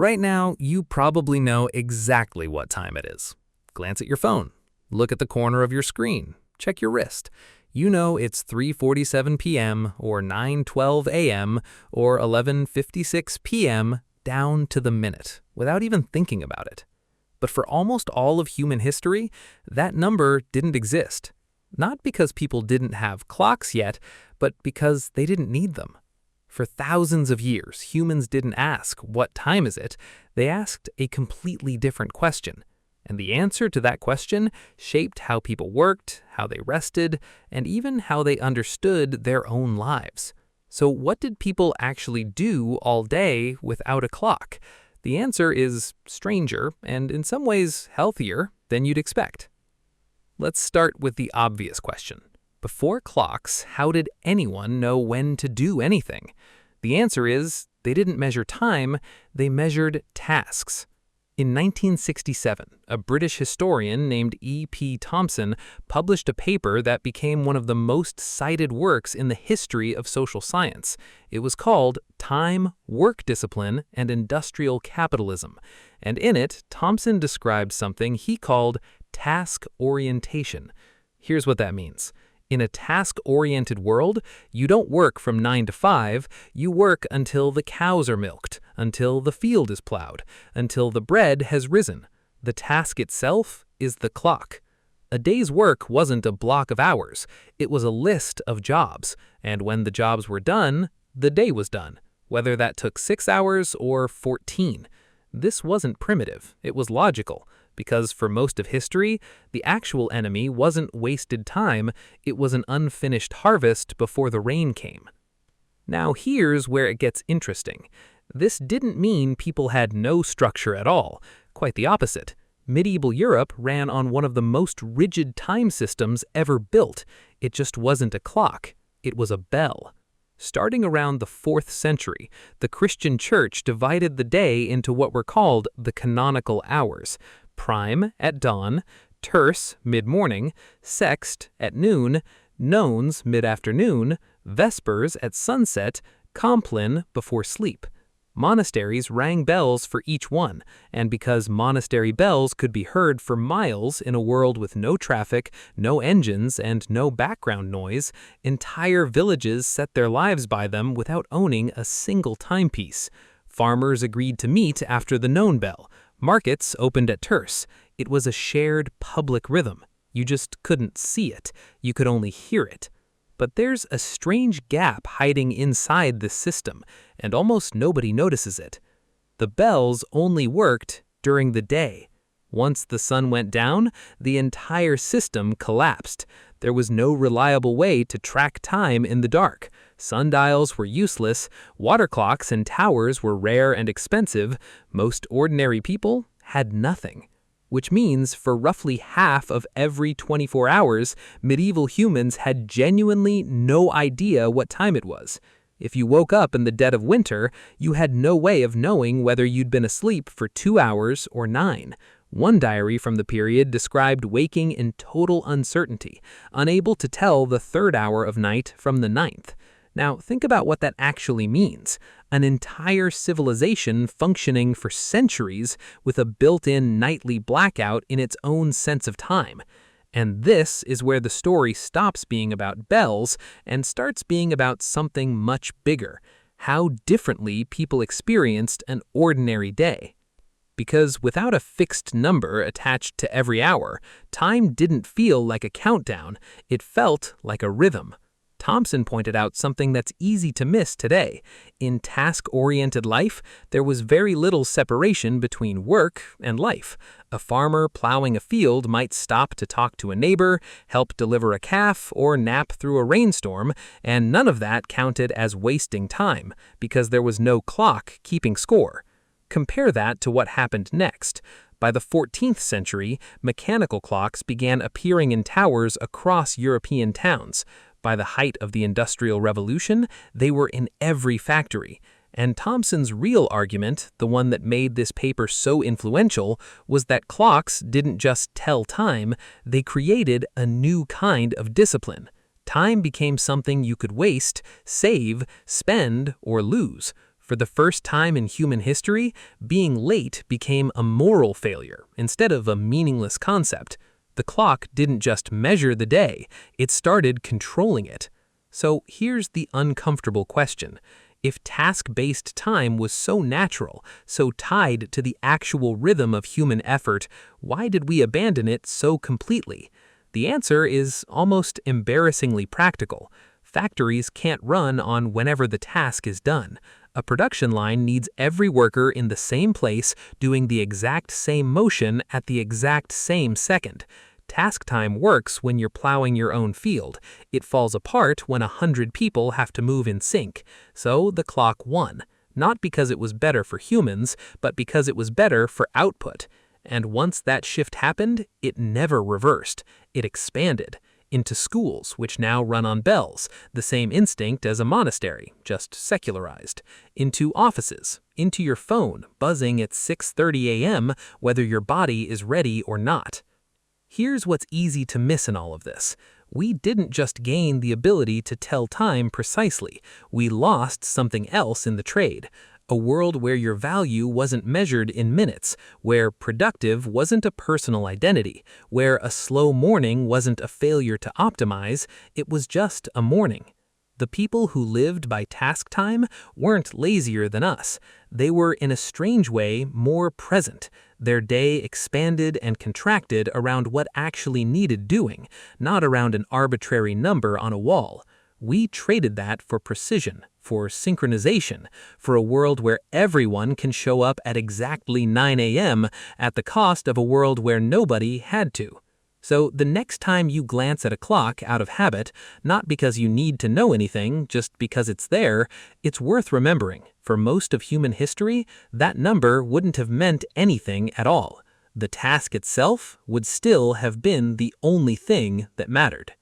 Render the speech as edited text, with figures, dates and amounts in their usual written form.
Right now, you probably know exactly what time it is. Glance at your phone. Look at the corner of your screen. Check your wrist. You know it's 3:47 p.m. or 9:12 a.m. or 11:56 p.m. down to the minute, without even thinking about it. But for almost all of human history, that number didn't exist. Not because people didn't have clocks yet, but because they didn't need them. For thousands of years, humans didn't ask, "What time is it?" They asked a completely different question. And the answer to that question shaped how people worked, how they rested, and even how they understood their own lives. So what did people actually do all day without a clock? The answer is stranger and in some ways healthier than you'd expect. Let's start with the obvious question. Before clocks, how did anyone know when to do anything? The answer is they didn't measure time, they measured tasks. In 1967, a British historian named E.P. Thompson published a paper that became one of the most cited works in the history of social science. It was called Time, Work Discipline, and Industrial Capitalism, and in it, Thompson described something he called task orientation. Here's what that means. In a task-oriented world, you don't work from 9 to 5, you work until the cows are milked, until the field is plowed, until the bread has risen. The task itself is the clock. A day's work wasn't a block of hours, it was a list of jobs, and when the jobs were done, the day was done, whether that took 6 hours or 14. This wasn't primitive, it was logical. Because for most of history, the actual enemy wasn't wasted time, it was an unfinished harvest before the rain came. Now here's where it gets interesting. This didn't mean people had no structure at all. Quite the opposite. Medieval Europe ran on one of the most rigid time systems ever built. It just wasn't a clock, it was a bell. Starting around the 4th century, the Christian church divided the day into what were called the canonical hours. Prime at dawn, terce mid-morning, sext at noon, nones mid-afternoon, vespers at sunset, compline before sleep. Monasteries rang bells for each one, and because monastery bells could be heard for miles in a world with no traffic, no engines, and no background noise, entire villages set their lives by them without owning a single timepiece. Farmers agreed to meet after the none bell. Markets opened at terce. It was a shared public rhythm. You just couldn't see it. You could only hear it. But there's a strange gap hiding inside this system, and almost nobody notices it. The bells only worked during the day. Once the sun went down, the entire system collapsed. There was no reliable way to track time in the dark. Sundials were useless, water clocks and towers were rare and expensive, most ordinary people had nothing. Which means for roughly half of every 24 hours, medieval humans had genuinely no idea what time it was. If you woke up in the dead of winter, you had no way of knowing whether you'd been asleep for 2 hours or 9. One diary from the period described waking in total uncertainty, unable to tell the 3rd hour of night from the 9th. Now, think about what that actually means. An entire civilization functioning for centuries with a built-in nightly blackout in its own sense of time. And this is where the story stops being about bells and starts being about something much bigger: how differently people experienced an ordinary day. Because without a fixed number attached to every hour, time didn't feel like a countdown, it felt like a rhythm. Thompson pointed out something that's easy to miss today. In task-oriented life, there was very little separation between work and life. A farmer plowing a field might stop to talk to a neighbor, help deliver a calf, or nap through a rainstorm, and none of that counted as wasting time, because there was no clock keeping score. Compare that to what happened next. By the 14th century, mechanical clocks began appearing in towers across European towns. By the height of the Industrial Revolution, they were in every factory. And Thompson's real argument, the one that made this paper so influential, was that clocks didn't just tell time, they created a new kind of discipline. Time became something you could waste, save, spend, or lose. For the first time in human history, being late became a moral failure instead of a meaningless concept. The clock didn't just measure the day, it started controlling it. So here's the uncomfortable question. If task-based time was so natural, so tied to the actual rhythm of human effort, why did we abandon it so completely? The answer is almost embarrassingly practical. Factories can't run on whenever the task is done. A production line needs every worker in the same place doing the exact same motion at the exact same second. Task time works when you're plowing your own field. It falls apart when 100 people have to move in sync. So the clock won, not because it was better for humans, but because it was better for output. And once that shift happened, it never reversed. It expanded into schools, which now run on bells, the same instinct as a monastery, just secularized, into offices, into your phone, buzzing at 6:30 a.m. whether your body is ready or not. Here's what's easy to miss in all of this. We didn't just gain the ability to tell time precisely, we lost something else in the trade. A world where your value wasn't measured in minutes, where productive wasn't a personal identity, where a slow morning wasn't a failure to optimize, it was just a morning. The people who lived by task time weren't lazier than us. They were, in a strange way, more present. Their day expanded and contracted around what actually needed doing, not around an arbitrary number on a wall. We traded that for precision, for synchronization, for a world where everyone can show up at exactly 9 a.m. at the cost of a world where nobody had to. So the next time you glance at a clock out of habit, not because you need to know anything, just because it's there, it's worth remembering. For most of human history, that number wouldn't have meant anything at all. The task itself would still have been the only thing that mattered.